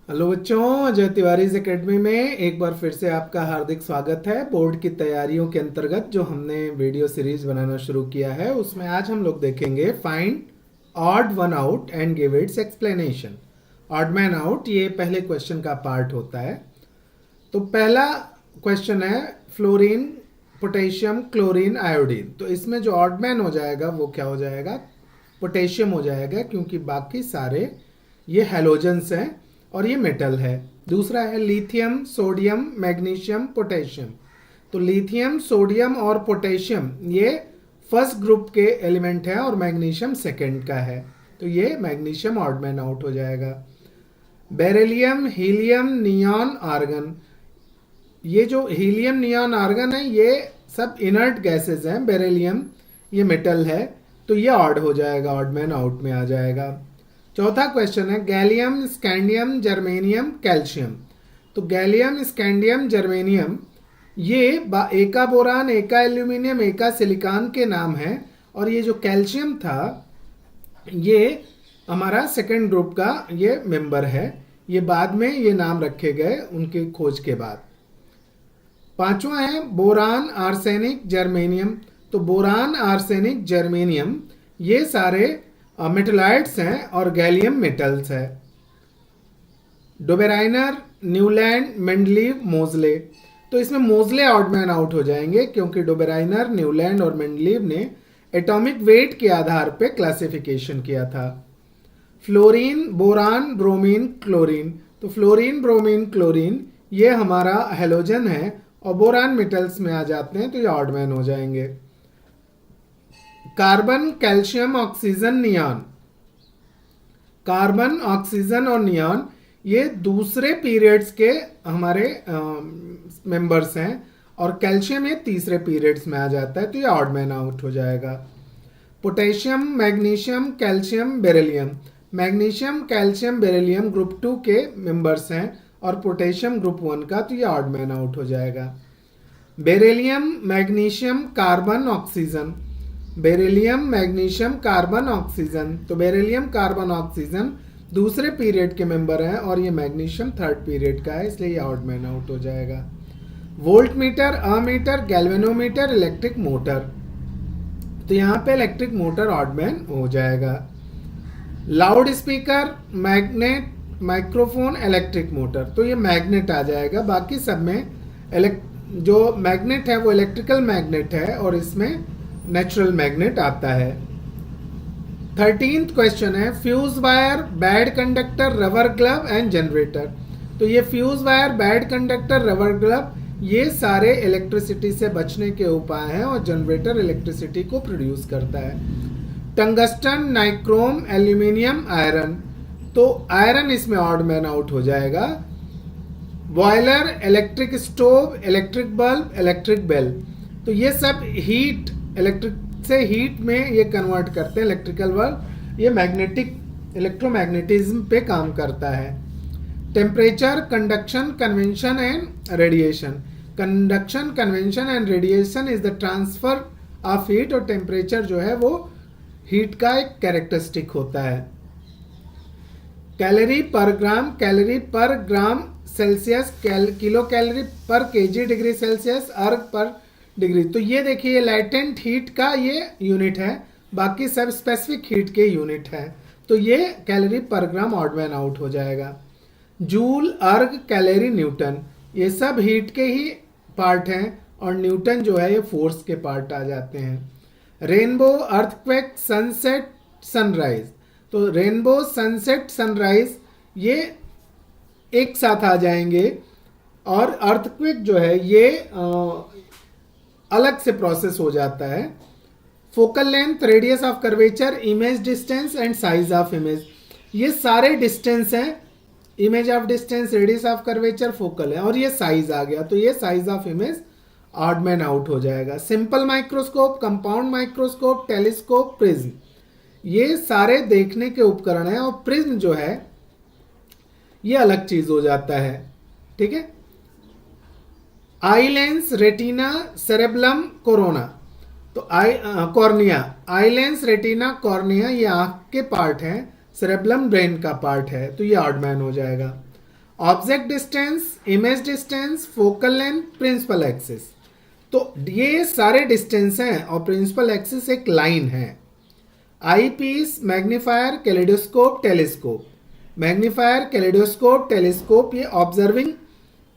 Hello बच्चों, Ajay Tiwari academy में एक बार फिर से आपका हार्दिक स्वागत है। बोर्ड की तैयारियों के अंतर्गत जो हमने वीडियो सीरीज बनाना शुरू किया है उसमें आज हम लोग देखेंगे find odd one out and give its explanation. Odd man out ये पहले क्वेश्चन का पार्ट होता है। तो पहला क्वेश्चन है फ्लोरीन, पोटेशियम, क्लोरीन, आयोडीन। तो इसमें जो ऑड मैन हो जाएगा वो क्या हो जाएगा? पोटेशियम हो जाएगा, क्योंकि बाकी सारे ये हैलोजेंस हैं और ये मेटल है। दूसरा है लिथियम, सोडियम, मैग्नीशियम, पोटेशियम। तो लिथियम, सोडियम और पोटेशियम ये फर्स्ट ग्रुप के एलिमेंट है और मैग्नीशियम सेकंड का है। तो ये मैग्नीशियम ऑड मैन आउट हो जाएगा। Beryllium, helium, neon, argon. ये जो हीलियम, नियॉन, आर्गन है ये सब इनर्ट गैसेस हैं। बेरिलियम ये मेटल है, तो ये ऑड हो जाएगा, ऑड मैन आउट में आ जाएगा। चौथा क्वेश्चन है गैलियम, स्कैंडियम, जर्मेनियम, कैल्शियम। तो गैलियम, स्कैंडियम, जर्मेनियम ये एका बोरान, एका एल्यूमिनियम, एका सिलिकॉन के नाम है। और ये जो कैल्शियम था ये हमारा सेकेंड ग्रुप का ये मेंबर है। ये बाद में ये नाम रखे गए उनके खोज के बाद। पांचवा है बोरान, आर्सेनिक, जर्मेनियम। तो बोरान, आर्सेनिक, जर्मेनियम ये सारे मेटलाइट्स हैं और गैलियम मेटल्स है। डोबेराइनर, न्यूलैंड, मेंडलीव, मोजले। तो इसमें मोजले ऑड मैन आउट हो जाएंगे, क्योंकि डोबेराइनर, न्यूलैंड और मेंडलीव ने एटॉमिक वेट के आधार पे क्लासिफिकेशन किया था। Fluorine, boron, bromine, chlorine. तो फ्लोरीन, ब्रोमीन, क्लोरीन ये हमारा हेलोजन है और बोरान मेटल्स में आ जाते हैं, तो ये ऑड मैन हो जाएंगे। Carbon, calcium, oxygen, neon. Carbon, oxygen और नियॉन ये दूसरे पीरियड्स के हमारे मेंबर्स हैं और कैल्शियम ये तीसरे पीरियड्स में आ जाता है, तो ये ऑड मैन आउट हो जाएगा। Potassium, magnesium, calcium, beryllium. Magnesium, calcium, beryllium group 2 के मेंबर्स हैं और पोटेशियम ग्रुप 1 का, तो ये ऑड मैन आउट हो जाएगा। Beryllium, magnesium, carbon, oxygen. Beryllium, magnesium, carbon, oxygen. तो बेरिलियम, कार्बन, ऑक्सीजन दूसरे पीरियड के मेंबर हैं और ये मैग्नीशियम थर्ड पीरियड का है, इसलिए ये ऑड मैन आउट हो जाएगा। Volt meter, ammeter, galvanometer, electric motor. तो यहाँ पे इलेक्ट्रिक मोटर ऑड मैन हो जाएगा। Loud speaker, magnet, microphone, electric motor. तो ये मैग्नेट आ जाएगा। बाकी सब में जो मैग्नेट है वो इलेक्ट्रिकल मैग्नेट है और इसमें नेचुरल मैग्नेट आता है। 13th क्वेश्चन है fuse wire, bad conductor, rubber glove and generator. तो ये fuse wire, bad conductor, rubber glove ये सारे इलेक्ट्रिसिटी से बचने के उपाय हैं और जनरेटर इलेक्ट्रिसिटी को प्रोड्यूस करता है। Tungsten, nichrome, aluminium, iron. तो आयरन इसमें ऑड मैन आउट हो जाएगा। Boiler, electric stove, electric bulb, electric bell. तो ये सब हीट, इलेक्ट्रिक से हीट में ये कन्वर्ट करते हैं। इलेक्ट्रिकल बल्ब ये मैग्नेटिक, इलेक्ट्रोमैग्नेटिज्म पे काम करता है। Temperature, conduction, convention and radiation. Conduction, convention and radiation is the transfer of heat. और टेम्परेचर जो है वो हीट का एक कैरेक्टरिस्टिक होता है। कैलोरी पर ग्राम, कैलोरी पर ग्राम सेल्सियस, किलो कैलोरी पर केजी डिग्री सेल्सियस, अर्ग पर डिग्री। तो ये देखिए लैटेंट हीट का ये यूनिट है, बाकी सब स्पेसिफिक हीट के यूनिट है। तो ये कैलोरी पर ग्राम ऑड मैन आउट हो जाएगा। जूल, अर्ग, कैलोरी, न्यूटन ये सब हीट के ही पार्ट हैं और न्यूटन जो है ये फोर्स के पार्ट आ जाते हैं। Rainbow, earthquake, sunset, sunrise. तो रेनबो, सनसेट, सनराइज ये एक साथ आ जाएंगे और अर्थक्वेक जो है ये अलग से प्रोसेस हो जाता है। Focal length, radius of curvature, image distance and size of image ये सारे डिस्टेंस हैं। Image of distance, radius of curvature, focal है और ये साइज आ गया, तो ये size of image odd man out हो जाएगा। Simple microscope, compound microscope, telescope, prism ये सारे देखने के उपकरण हैं और प्रिज्म जो है ये अलग चीज हो जाता है। ठीक है। Eye lens, retina, cerebellum, corona. तो cornea, eye lens, retina, cornea ये आंख के पार्ट हैं, सेरेब्लम ब्रेन का पार्ट है, तो ये ऑड मैन हो जाएगा। Object distance, image distance, focal length, principal axis. तो ये सारे डिस्टेंस हैं और प्रिंसिपल एक्सिस एक लाइन है। Eyepiece, magnifier, kaleidoscope, telescope. Magnifier, kaleidoscope, telescope ये ऑब्जर्विंग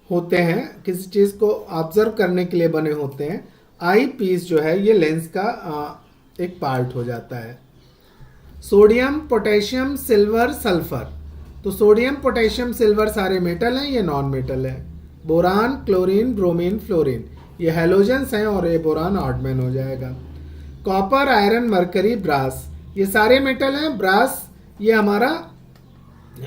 होते हैं, किसी चीज को ऑब्जर्व करने के लिए बने होते हैं। आई पीस जो है ये लेंस का एक पार्ट हो जाता है। Sodium, potassium, silver, sulphur. तो सोडियम, पोटेशियम, सिल्वर सारे मेटल हैं, ये नॉन मेटल है। बोरान, क्लोरीन, ब्रोमीन, फ्लोरीन ये हैलोजेंस हैं और ये बोरान ऑड मैन हो जाएगा। कॉपर, आयरन, मरकरी, ब्रास ये सारे मेटल हैं। ब्रास ये हमारा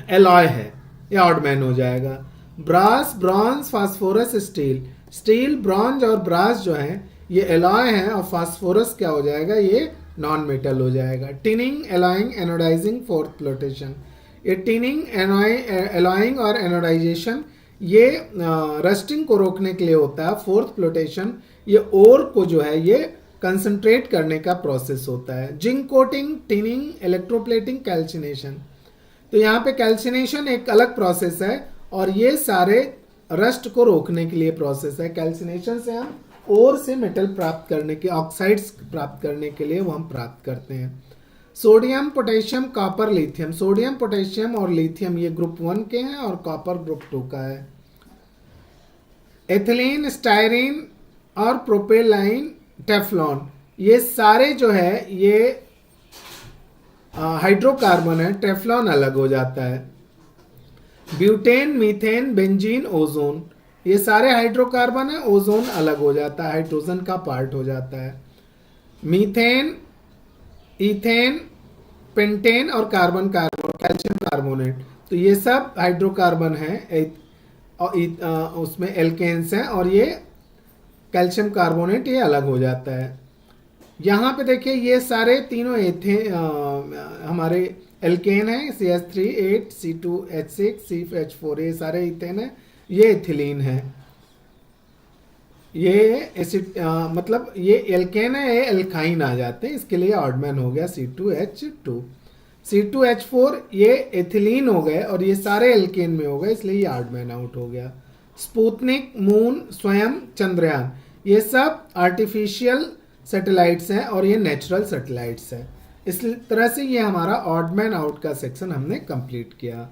एलॉय है, ये ऑड मैन हो जाएगा। Brass, bronze, phosphorus, steel. Steel, bronze और ब्रास जो है ये एलॉय हैं और फास्फोरस क्या हो जाएगा, ये नॉन मेटल हो जाएगा। Tinning, alloying, anodising, froth flotation. ये टिनिंग, एलॉइंग और एनोडाइजेशन ये रस्टिंग को रोकने के लिए होता है। फोर्थ फ्लोटेशन ये ओर को जो है ये कंसंट्रेट करने का प्रोसेस होता है। Zinc coating, tinning, electroplating, calcination. तो यहाँ पे कैल्सिनेशन एक अलग प्रोसेस है और ये सारे रस्ट को रोकने के लिए प्रोसेस है। कैल्सिनेशन से हम ओर से मेटल प्राप्त करने के, ऑक्साइड्स प्राप्त करने के लिए वो हम प्राप्त करते हैं। Sodium, potassium, copper, lithium. Sodium, potassium और लिथियम ये ग्रुप 1 के हैं और कॉपर ग्रुप 2 का है। एथिलीन, स्टायरीन और प्रोपेलाइन, टेफ्लॉन ये सारे जो है ये हाइड्रोकार्बन है। टेफ्लॉन अलग हो जाता है। ब्यूटेन, मीथेन, बेंजीन, ओजोन ये सारे हाइड्रोकार्बन है। ओजोन अलग हो जाता है, हाइड्रोजन का पार्ट हो जाता है। मीथेन, इथेन, पेंटेन और कार्बन, कैल्शियम कार्बोनेट तो ये सब हाइड्रोकार्बन है और उसमें एल्केन्स हैं और ये कैल्शियम कार्बोनेट ये अलग हो जाता है। यहाँ पे देखिए ये सारे तीनों हमारे एल्केन है। CH3, 8, C2H6, CH4 ये सारे इथेन है। ये एथिलीन है। ये एसिड मतलब ये एल्केन है, ये एल्काइन आ जाते हैं, इसके लिए ऑडमैन हो गया C2H2। C2H4 ये एथिलीन हो गए और ये सारे एल्केन में हो गए, इसलिए ये ऑडमैन आउट हो गया। स्पुतनिक, मून, स्वयं, चंद्रयान ये सब आर्टिफिशियल सैटेलाइट्स हैं और ये नेचुरल सैटेलाइट्स हैं। इस तरह से ये हमारा ऑड मैन आउट का सेक्शन हमने कंप्लीट किया।